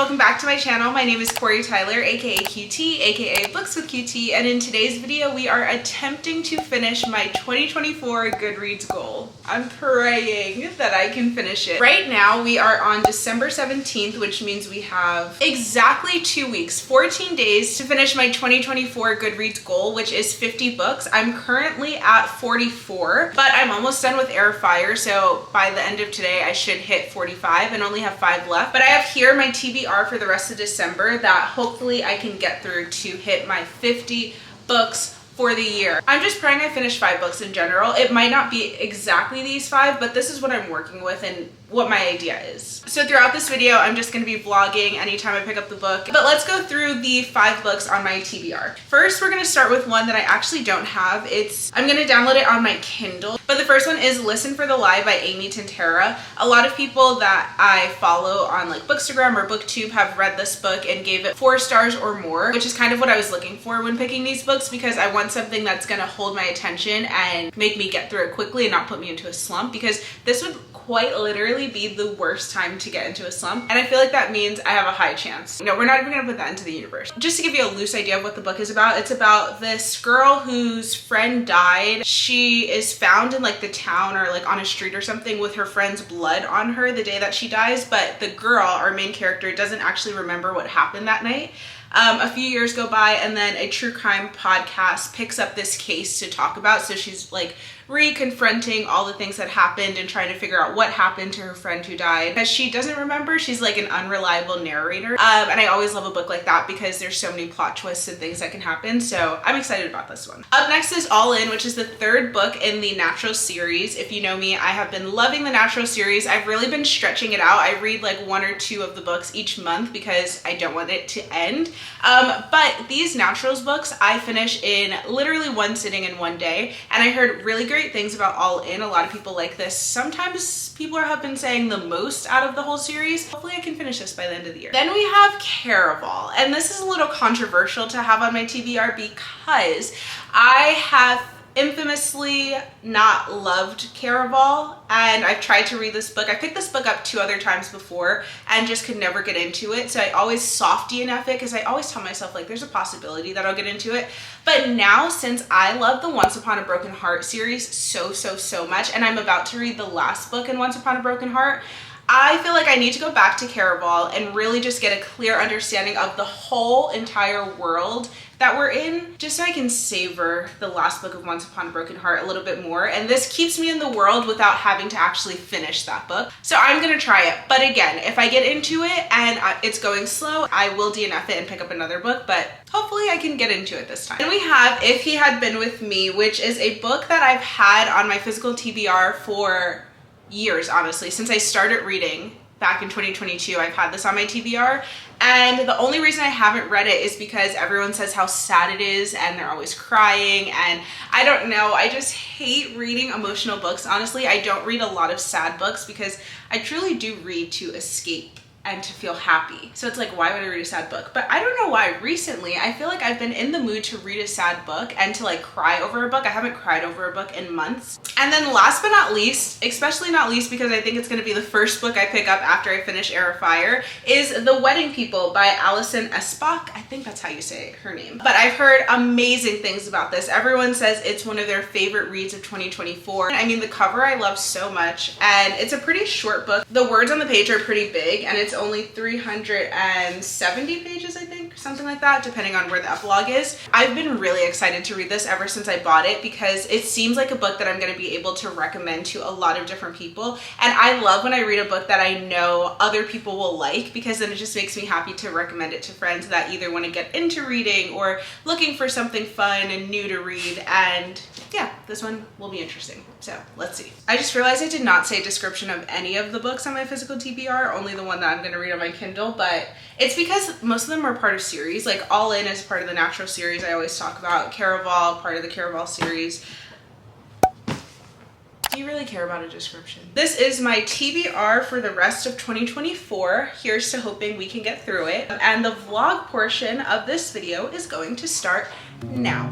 welcome back to my channel. My name is Quori-Tyler, aka QT, aka Books with QT, and in today's video we are attempting to finish my 2024 Goodreads goal. I'm praying that I can finish it. Right now we are on December 17th, which means we have exactly 2 weeks, 14 days to finish my 2024 Goodreads goal, which is 50 books. I'm currently at 44, but I'm almost done with Heir, so by the end of today I should hit 45 and only have 5 left. But I have here my TBR for the rest of December that hopefully I can get through to hit my 50 books for the year. I'm just praying I finish 5 books in general. It might not be exactly these 5, but this is what I'm working with and what my idea is. So throughout this video, I'm just gonna be vlogging anytime I pick up the book. But let's go through the 5 books on my TBR. First, we're gonna start with one that I actually don't have. I'm gonna download it on my Kindle. But the first one is Listen for the Lie by Amy Tintera. A lot of people that I follow on like Bookstagram or BookTube have read this book and gave it 4 stars or more, which is kind of what I was looking for when picking these books, because I want something that's gonna hold my attention and make me get through it quickly and not put me into a slump, because this would quite literally be the worst time to get into a slump, and I feel like that means I have a high chance. No, we're not even gonna put that into the universe. Just to give you a loose idea of what the book is about, it's about this girl whose friend died. She is found in like the town or like on a street or something with her friend's blood on her the day that she dies, but the girl, our main character, doesn't actually remember what happened that night. A few years go by and then a true crime podcast picks up this case to talk about. So she's like re-confronting all the things that happened and trying to figure out what happened to her friend who died. Because she doesn't remember, she's like an unreliable narrator. And I always love a book like that because there's so many plot twists and things that can happen. So I'm excited about this one. Up next is All In, which is the 3rd book in the Natural series. If you know me, I have been loving the Natural series. I've really been stretching it out. I read like 1 or 2 of the books each month because I don't want it to end. But these Naturals books I finish in literally 1 sitting in 1 day, and I heard really great things about All In. A lot of people like this. Sometimes people have been saying the most out of the whole series. Hopefully I can finish this by the end of the year. Then we have Caraval, and this is a little controversial to have on my TBR because I have infamously not loved Caraval, and I've tried to read this book. I picked this book up 2 other times before and just could never get into it. So I always soft DNF it because I always tell myself like there's a possibility that I'll get into it. But now, since I love the Once Upon a Broken Heart series so much, and I'm about to read the last book in Once Upon a Broken Heart, I feel like I need to go back to Caraval and really just get a clear understanding of the whole entire world that we're in, just so I can savor the last book of Once Upon a Broken Heart a little bit more. And this keeps me in the world without having to actually finish that book. So I'm gonna try it. But again, if I get into it and it's going slow, I will DNF it and pick up another book, but hopefully I can get into it this time. Then we have If He Had Been With Me, which is a book that I've had on my physical TBR for years, honestly. Since I started reading back in 2022, I've had this on my TBR, and the only reason I haven't read it is because everyone says how sad it is and they're always crying, and I don't know, I just hate reading emotional books. Honestly, I don't read a lot of sad books because I truly do read to escape and to feel happy. So it's like, why would I read a sad book? But I don't know why. Recently, I feel like I've been in the mood to read a sad book and to like cry over a book. I haven't cried over a book in months. And then last but not least, especially not least because I think it's gonna be the first book I pick up after I finish Heir, is The Wedding People by Alison Espach. I think that's how you say her name. But I've heard amazing things about this. Everyone says it's one of their favorite reads of 2024. I mean, the cover I love so much, and it's a pretty short book. The words on the page are pretty big, and it's only 370 pages, I think, something like that, depending on where the epilogue is. I've been really excited to read this ever since I bought it because it seems like a book that I'm going to be able to recommend to a lot of different people. And I love when I read a book that I know other people will like, because then it just makes me happy to recommend it to friends that either want to get into reading or looking for something fun and new to read. And yeah, this one will be interesting. So let's see. I just realized I did not say a description of any of the books on my physical TBR, only the one that I'm going to read on my Kindle, but it's because most of them are part of series. Like All In is part of the Natural series I always talk about. Caraval, part of the Caraval series. Do you really care about a description? This is my TBR for the rest of 2024. Here's to hoping we can get through it. And the vlog portion of this video is going to start now.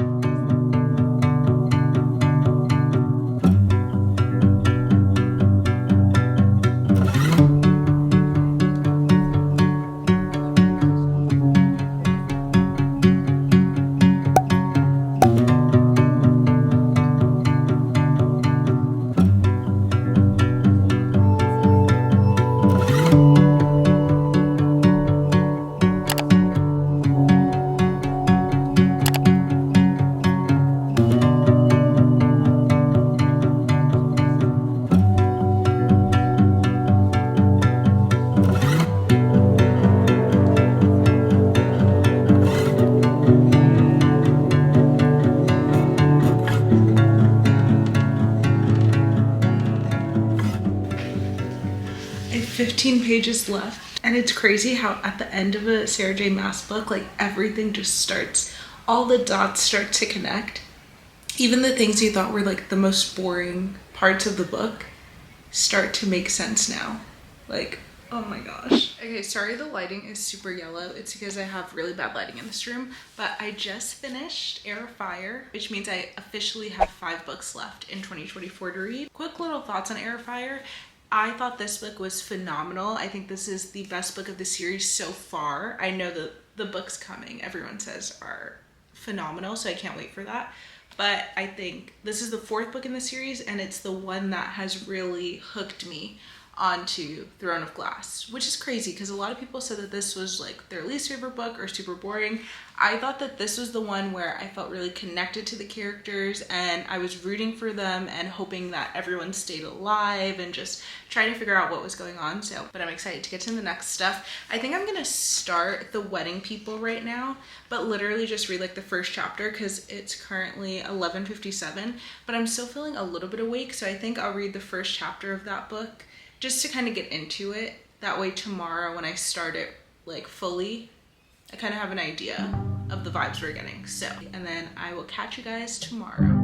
15 pages left. And it's crazy how at the end of a Sarah J Maas book, like everything just starts, all the dots start to connect. Even the things you thought were like the most boring parts of the book start to make sense now. Like, oh my gosh. Okay, sorry the lighting is super yellow. It's because I have really bad lighting in this room, but I just finished Heir, which means I officially have 5 books left in 2024 to read. Quick little thoughts on Heir. I thought this book was phenomenal. I think this is the best book of the series so far. I know the books coming, everyone says, are phenomenal, so I can't wait for that. But I think this is the 4th book in the series, and it's the one that has really hooked me onto Throne of Glass, which is crazy because a lot of people said that this was like their least favorite book or super boring. I thought that this was the one where I felt really connected to the characters and I was rooting for them and hoping that everyone stayed alive and just trying to figure out what was going on. So, but I'm excited to get to the next stuff. I think I'm gonna start The Wedding People right now, but literally just read like the first chapter because it's currently 11:57, but I'm still feeling a little bit awake, so I think I'll read the first chapter of that book just to kind of get into it. That way tomorrow when I start it like fully, I kind of have an idea of the vibes we're getting. So, and then I will catch you guys tomorrow.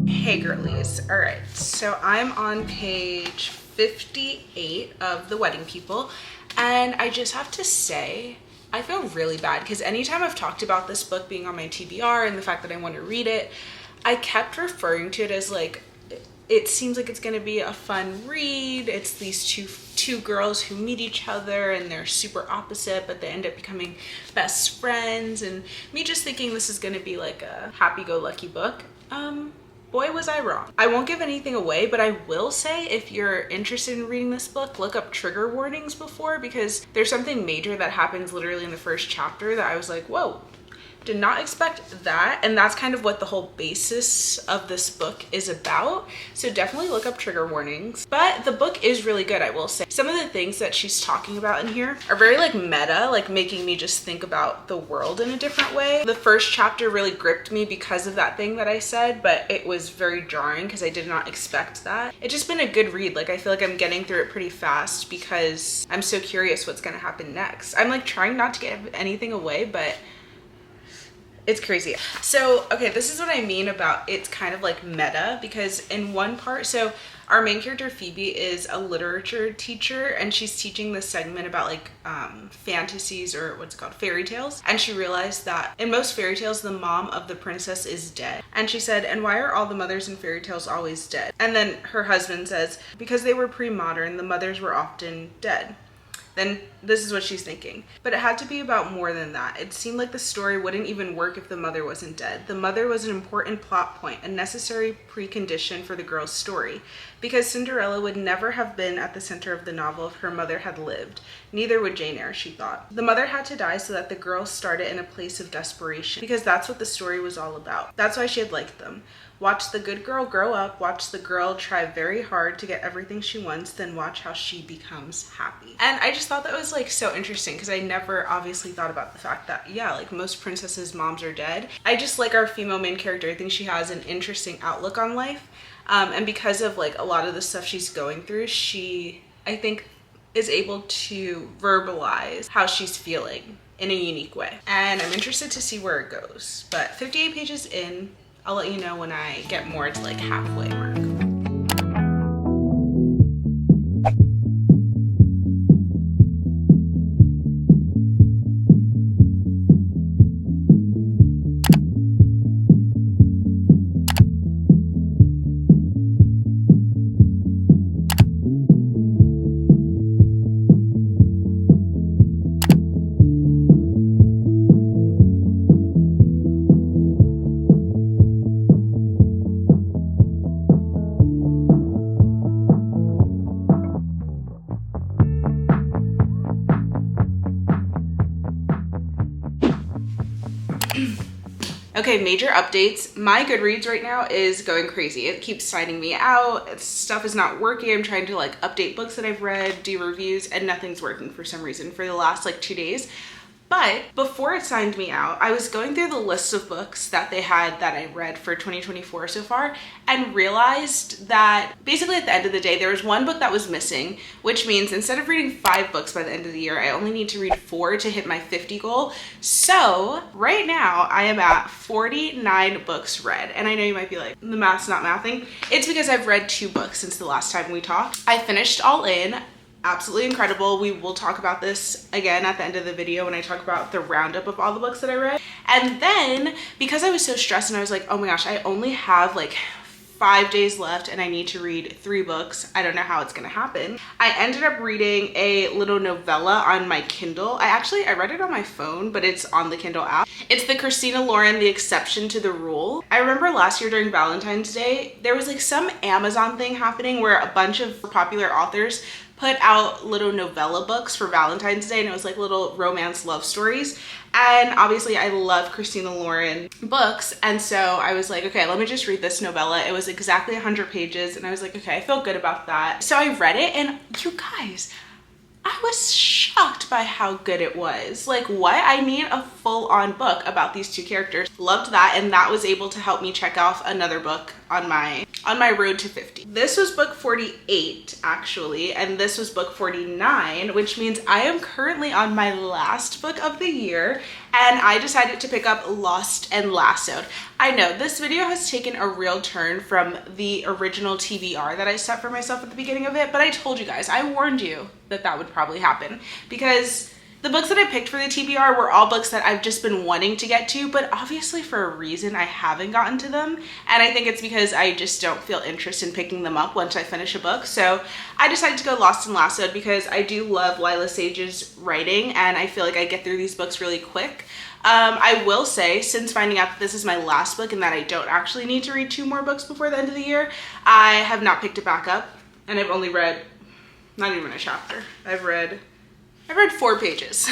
Hey girlies, all right, so I'm on page 58 of The Wedding People, and I just have to say, I feel really bad because anytime I've talked about this book being on my TBR and the fact that I want to read it, I kept referring to it as like, it seems like it's going to be a fun read. It's these two girls who meet each other and they're super opposite, but they end up becoming best friends, and me just thinking this is going to be like a happy-go-lucky book. Boy, was I wrong. I won't give anything away, but I will say if you're interested in reading this book, look up trigger warnings before, because there's something major that happens literally in the first chapter that I was like, whoa, did not expect that. And that's kind of what the whole basis of this book is about. So definitely look up trigger warnings. But the book is really good, I will say. Some of the things that she's talking about in here are very like meta, like making me just think about the world in a different way. The first chapter really gripped me because of that thing that I said, but it was very jarring because I did not expect that. It's just been a good read. Like I feel like I'm getting through it pretty fast because I'm so curious what's gonna happen next. I'm like trying not to give anything away, but it's crazy. So, okay, this is what I mean about it's kind of like meta, because in one part, so our main character Phoebe is a literature teacher and she's teaching this segment about like fantasies, or what's it called, fairy tales. And she realized that in most fairy tales, the mom of the princess is dead. And she said, and why are all the mothers in fairy tales always dead? And then her husband says, because they were pre-modern, the mothers were often dead. Then this is what she's thinking. But it had to be about more than that. It seemed like the story wouldn't even work if the mother wasn't dead. The mother was an important plot point, a necessary precondition for the girl's story, because Cinderella would never have been at the center of the novel if her mother had lived. Neither would Jane Eyre, she thought. The mother had to die so that the girl started in a place of desperation, because that's what the story was all about. That's why she had liked them. Watch the good girl grow up, watch the girl try very hard to get everything she wants, then watch how she becomes happy. And I just thought that was like so interesting, because I never obviously thought about the fact that, yeah, like most princesses' moms are dead. I just like our female main character. I think she has an interesting outlook on life. And because of like a lot of the stuff she's going through, she, I think, is able to verbalize how she's feeling in a unique way. And I'm interested to see where it goes. But 58 pages in, I'll let you know when I get more to like halfway mark. Okay, major updates. My Goodreads right now is going crazy. It keeps signing me out. Stuff is not working. I'm trying to like update books that I've read, do reviews, and nothing's working for some reason for the last like 2 days. But before it signed me out, I was going through the list of books that they had that I read for 2024 so far and realized that basically at the end of the day, there was one book that was missing, which means instead of reading 5 books by the end of the year, I only need to read 4 to hit my 50 goal. So right now I am at 49 books read. And I know you might be like, the math's not mathing. It's because I've read 2 books since the last time we talked. I finished All In. Absolutely incredible. We will talk about this again at the end of the video when I talk about the roundup of all the books that I read. And then because I was so stressed and I was like, oh my gosh, I only have like 5 days left and I need to read 3 books. I don't know how it's gonna happen. I ended up reading a little novella on my Kindle. I read it on my phone, but it's on the Kindle app. It's the Christina Lauren, The Exception to the Rule. I remember last year during Valentine's Day, there was like some Amazon thing happening where a bunch of popular authors put out little novella books for Valentine's Day, and it was like little romance love stories. And obviously I love Christina Lauren books, and so I was like, okay, let me just read this novella. It was exactly 100 pages, and I was like, okay, I feel good about that. So I read it, and you guys, I was shocked by how good it was. Like, what? I need a full-on book about these 2 characters. Loved that, and that was able to help me check off another book on my road to 50. This was book 48 actually, and this was book 49, which means I am currently on my last book of the year, and I decided to pick up Lost and Lassoed. I know this video has taken a real turn from the original TBR that I set for myself at the beginning of it, but I told you guys, I warned you that that would probably happen because the books that I picked for the TBR were all books that I've just been wanting to get to, but obviously for a reason I haven't gotten to them. And I think it's because I just don't feel interest in picking them up once I finish a book. So I decided to go Lost and Lassoed because I do love Lila Sage's writing and I feel like I get through these books really quick. I will say, since finding out that this is my last book and that I don't actually need to read 2 more books before the end of the year, I have not picked it back up, and I've only read, not even a chapter. I've read 4 pages.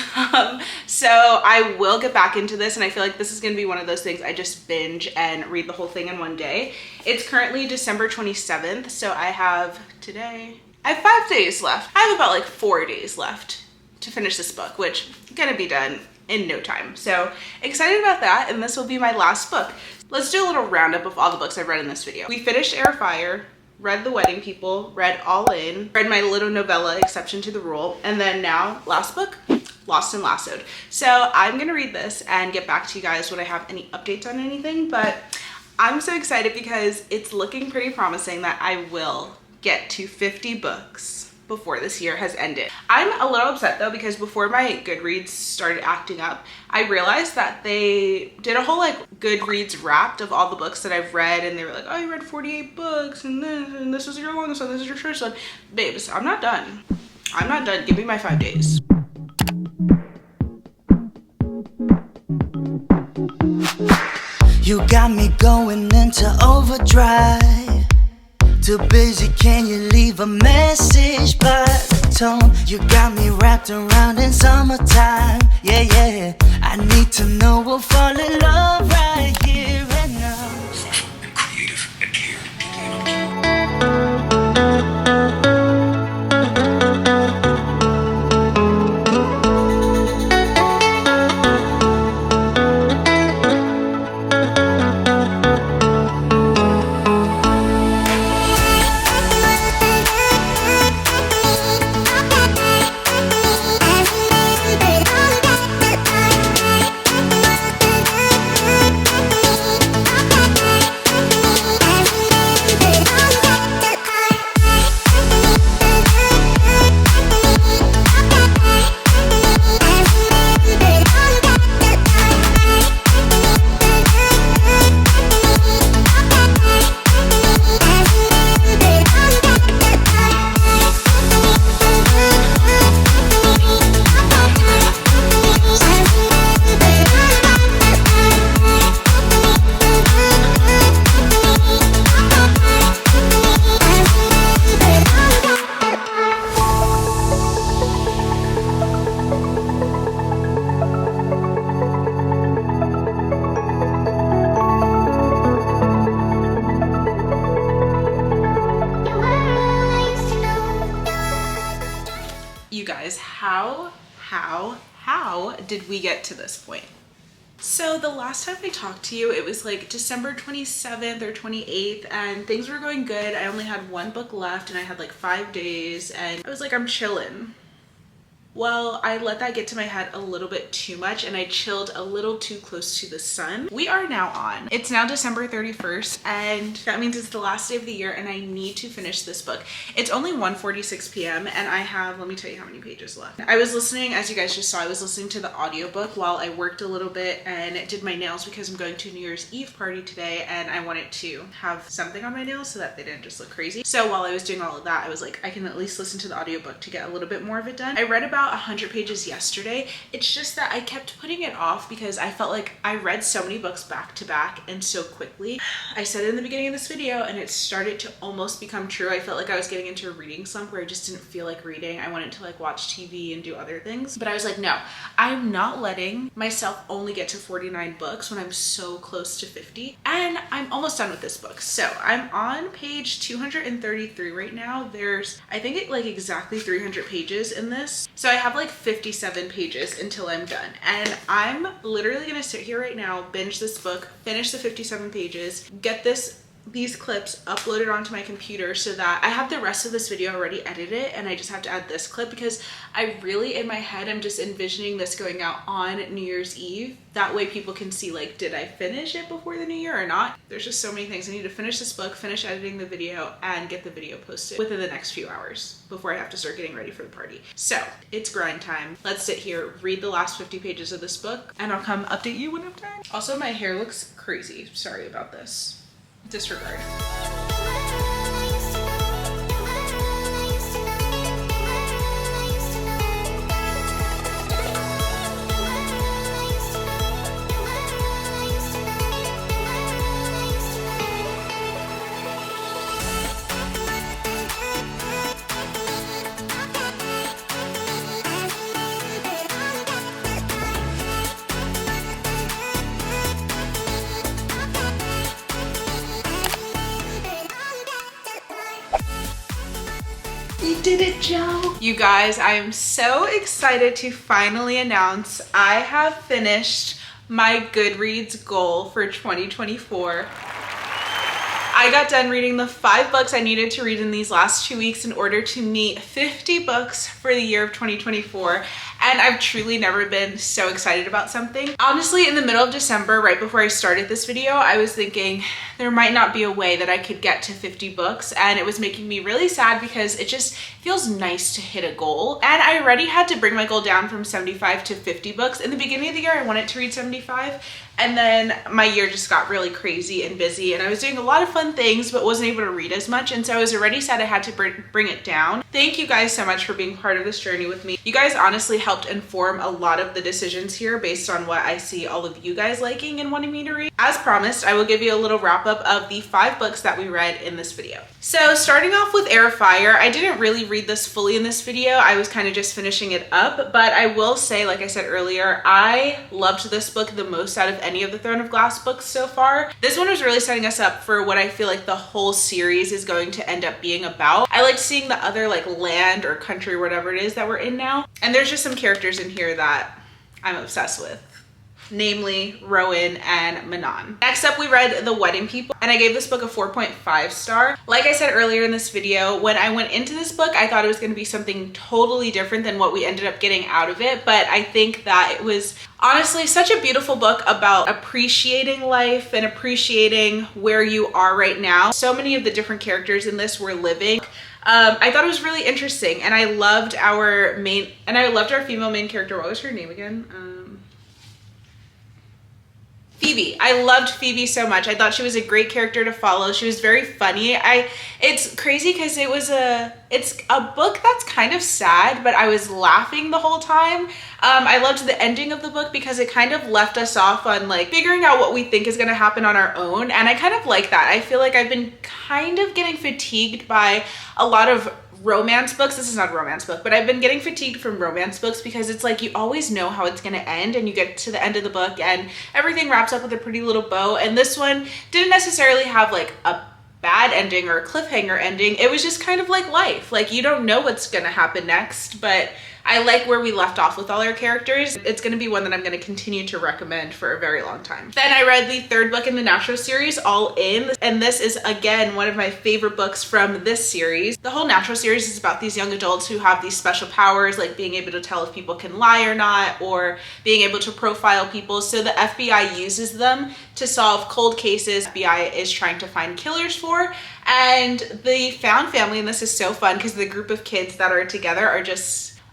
So I will get back into this, and I feel like this is gonna be one of those things I just binge and read the whole thing in one day. It's currently December 27th, so I have 5 days left. I have about like 4 days left to finish this book, which is gonna be done in no time. So excited about that, and this will be my last book. Let's do a little roundup of all the books I've read in this video. We finished Heir, read The Wedding People, read All In, read my little novella, Exception to the Rule, and then now, last book, Lost and Lassoed. So I'm gonna read this and get back to you guys when I have any updates on anything, but I'm so excited because it's looking pretty promising that I will get to 50 books before this year has ended. I'm a little upset though because before my Goodreads started acting up, I realized that they did a whole like Goodreads wrapped of all the books that I've read, and they were like, oh, you read 48 books and this was your longest one, this is your shortest one. Babes, I'm not done. I'm not done. Give me my 5 days. You got me going into overdrive. Too busy, can you leave a message by the tone? You got me wrapped around in summertime. Yeah, yeah, I need to know we'll fall in love right here and now. Social and creative at Heir. guys, how did we get to this point? So the last time I talked to you, it was like December 27th or 28th, and things were going good. I only had one book left and I had like 5 days, and I was like, I'm chilling. Well, I let that get to my head a little bit too much and I chilled a little too close to the sun. We are now on. It's now December 31st and that means it's the last day of the year and I need to finish this book. It's only 1:46 p.m. and I have, let me tell you how many pages left. I was listening, as you guys just saw, I was listening to the audiobook while I worked a little bit and did my nails because I'm going to a New Year's Eve party today and I wanted to have something on my nails so that they didn't just look crazy. So while I was doing all of that, I was like, I can at least listen to the audiobook to get a little bit more of it done. I read about 100 pages yesterday. It's just that I kept putting it off because I felt like I read so many books back to back and so quickly. I said it in the beginning of this video and it started to almost become true. I felt like I was getting into a reading slump where I just didn't feel like reading. I wanted to like watch TV and do other things. But I was like, no, I'm not letting myself only get to 49 books when I'm so close to 50. And I'm almost done with this book. So I'm on page 233 right now. There's, I think it like exactly 300 pages in this. So I have like 57 pages until I'm done. And I'm literally gonna sit here right now, binge this book, finish the 57 pages, get these clips uploaded onto my computer so that I have the rest of this video already edited and I just have to add this clip because I really, in my head, I'm just envisioning this going out on New Year's Eve. That way people can see like, did I finish it before the new year or not? There's just so many things. I need to finish this book, finish editing the video, and get the video posted within the next few hours before I have to start getting ready for the party. So it's grind time. Let's sit here, read the last 50 pages of this book, and I'll come update you when I'm done. Also, my hair looks crazy. Sorry about this. Disregard. We did it, Joe. You guys, I am so excited to finally announce I have finished my Goodreads goal for 2024. I got done reading the 5 books I needed to read in these last 2 weeks in order to meet 50 books for the year of 2024. And I've truly never been so excited about something. Honestly, in the middle of December, right before I started this video, I was thinking there might not be a way that I could get to 50 books. And it was making me really sad because it just feels nice to hit a goal. And I already had to bring my goal down from 75 to 50 books. In the beginning of the year, I wanted to read 75. And then my year just got really crazy and busy and I was doing a lot of fun things but wasn't able to read as much, and so I was already sad I had to bring it down. Thank you guys so much for being part of this journey with me. You guys honestly helped inform a lot of the decisions here based on what I see all of you guys liking and wanting me to read. As promised, I will give you a little wrap up of the 5 books that we read in this video. So starting off with Heir, I didn't really read this fully in this video. I was kind of just finishing it up, but I will say, like I said earlier, I loved this book the most out of any of the Throne of Glass books so far. This one was really setting us up for what I feel like the whole series is going to end up being about. I liked seeing the other like land or country or whatever it is that we're in now. And there's just some characters in here that I'm obsessed with. Namely Rowan and Manon. Next up, we read The Wedding People, and I gave this book a 4.5 star. Like I said earlier in this video, when I went into this book, I thought it was going to be something totally different than what we ended up getting out of it, but I think that it was honestly such a beautiful book about appreciating life and appreciating where you are right now. So many of the different characters in this were living. I thought it was really interesting, and I loved our female main character. What was her name again? Phoebe. I loved Phoebe so much. I thought she was a great character to follow. She was very funny. It's crazy because it's a book that's kind of sad, but I was laughing the whole time. I loved the ending of the book because it kind of left us off on like figuring out what we think is going to happen on our own. And I kind of like that. I feel like I've been kind of getting fatigued by a lot of romance books. This is not a romance book, but I've been getting fatigued from romance books because it's like you always know how it's going to end, and you get to the end of the book and everything wraps up with a pretty little bow. And this one didn't necessarily have like a bad ending or a cliffhanger ending. It was just kind of like life. Like you don't know what's going to happen next, but I like where we left off with all our characters. It's going to be one that I'm going to continue to recommend for a very long time. Then I read the third book in the Natural series, All In, and this is again one of my favorite books from this series. The whole Natural series is about these young adults who have these special powers, like being able to tell if people can lie or not, or being able to profile people. So the FBI uses them to solve cold cases FBI is trying to find killers for. And the found family in this is so fun because the group of kids that are together are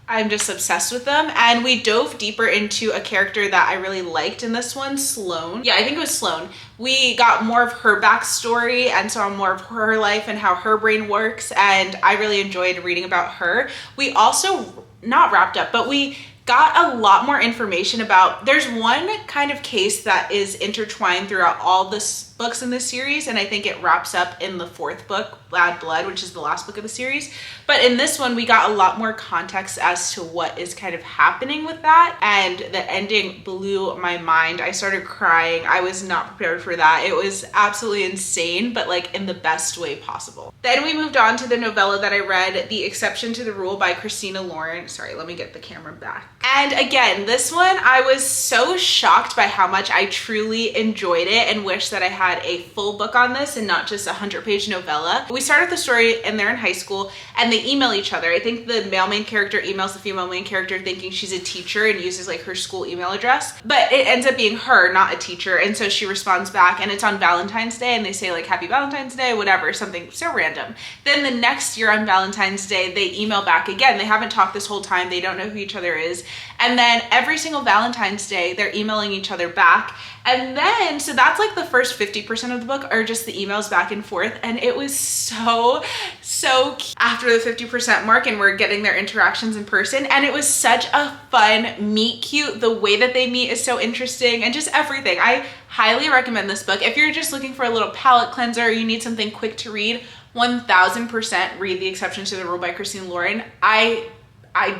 I'm just obsessed with them. And we dove deeper into a character that I really liked in this one, Sloane. Yeah, I think it was Sloane. We got more of her backstory and saw more of her life and how her brain works. And I really enjoyed reading about her. We also, not wrapped up, but we got a lot more information about, there's one kind of case that is intertwined throughout all the books in this series, and I think it wraps up in the fourth book, Bad Blood, which is the last book of the series. But in this one, we got a lot more context as to what is kind of happening with that, and the ending blew my mind. I started crying. I was not prepared for that. It was absolutely insane, but like in the best way possible. Then we moved on to the novella that I read, The Exception to the Rule by Christina Lauren. Sorry, let me get the camera back. And again, this one, I was so shocked by how much I truly enjoyed it and wish that I had a full book on this and not just a 100-page novella. We started the story and they're in high school and they email each other. I think the male main character emails the female main character thinking she's a teacher and uses like her school email address, but it ends up being her, not a teacher. And so she responds back and it's on Valentine's Day and they say like, Happy Valentine's Day, whatever, something so random. Then the next year on Valentine's Day, they email back again. They haven't talked this whole time. They don't know who each other is. And then every single Valentine's Day, they're emailing each other back. And then, so that's like the first 50% of the book are just the emails back and forth. And it was so cute after the 50% mark and we're getting their interactions in person. And it was such a fun meet cute. The way that they meet is so interesting and just everything. I highly recommend this book. If you're just looking for a little palate cleanser, or you need something quick to read, 1000% read The Exception to the Rule by Christine Lauren. I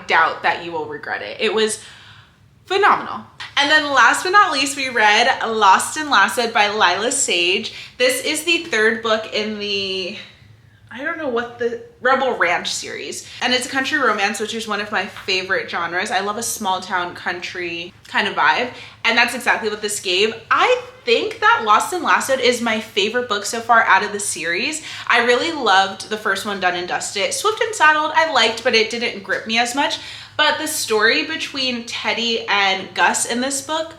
doubt that you will regret it. It was phenomenal. And then last but not least, we read Lost and Lasted by Lila Sage. This is the third book in the, I don't know what the, Rebel Ranch series. And it's a country romance, which is one of my favorite genres. I love a small town country kind of vibe. And that's exactly what this gave. I think that Lost and Lasted is my favorite book so far out of the series. I really loved the first one, Done and Dusted. Swift and Saddled I liked, but it didn't grip me as much. But the story between Teddy and Gus in this book,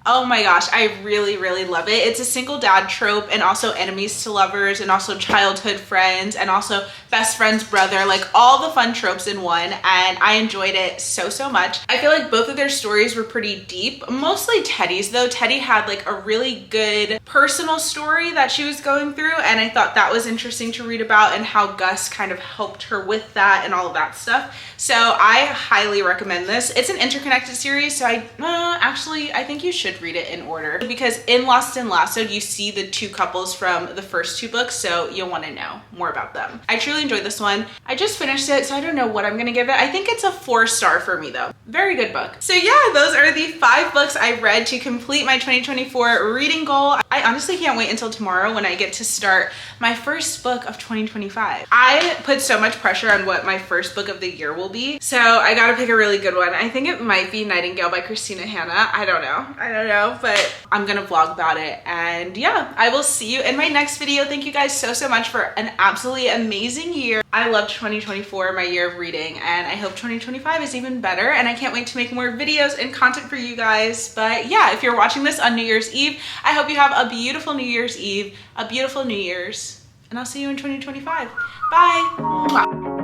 oh my gosh, I really love it. It's a single dad trope and also enemies to lovers and also childhood friends and also best friend's brother, like all the fun tropes in one. And I enjoyed it so much. I feel like both of their stories were pretty deep, mostly Teddy's though. Teddy had like a really good personal story that she was going through. And I thought that was interesting to read about and how Gus kind of helped her with that and all of that stuff. So I highly recommend this. It's an interconnected series. So I think you should read it in order because in Lost and Lasted you see the two couples from the first two books, so you'll want to know more about them. I truly enjoyed this one. I just finished it, so I don't know what I'm gonna give it. I think it's a 4-star for me though. Very good book. So yeah, those are the 5 books I read to complete my 2024 reading goal. I honestly can't wait until tomorrow when I get to start my first book of 2025. I put so much pressure on what my first book of the year will be, so I gotta pick a really good one. I think it might be Nightingale by Christina Hanna. I don't know, but I'm gonna vlog about it. And yeah, I will see you in my next video. Thank you guys so much for an absolutely amazing year. I loved 2024, my year of reading, and I hope 2025 is even better. And I can't wait to make more videos and content for you guys. But yeah, if you're watching this on New Year's Eve, I hope you have a beautiful New Year's Eve, a beautiful New Year's, and I'll see you in 2025. Bye. Mwah.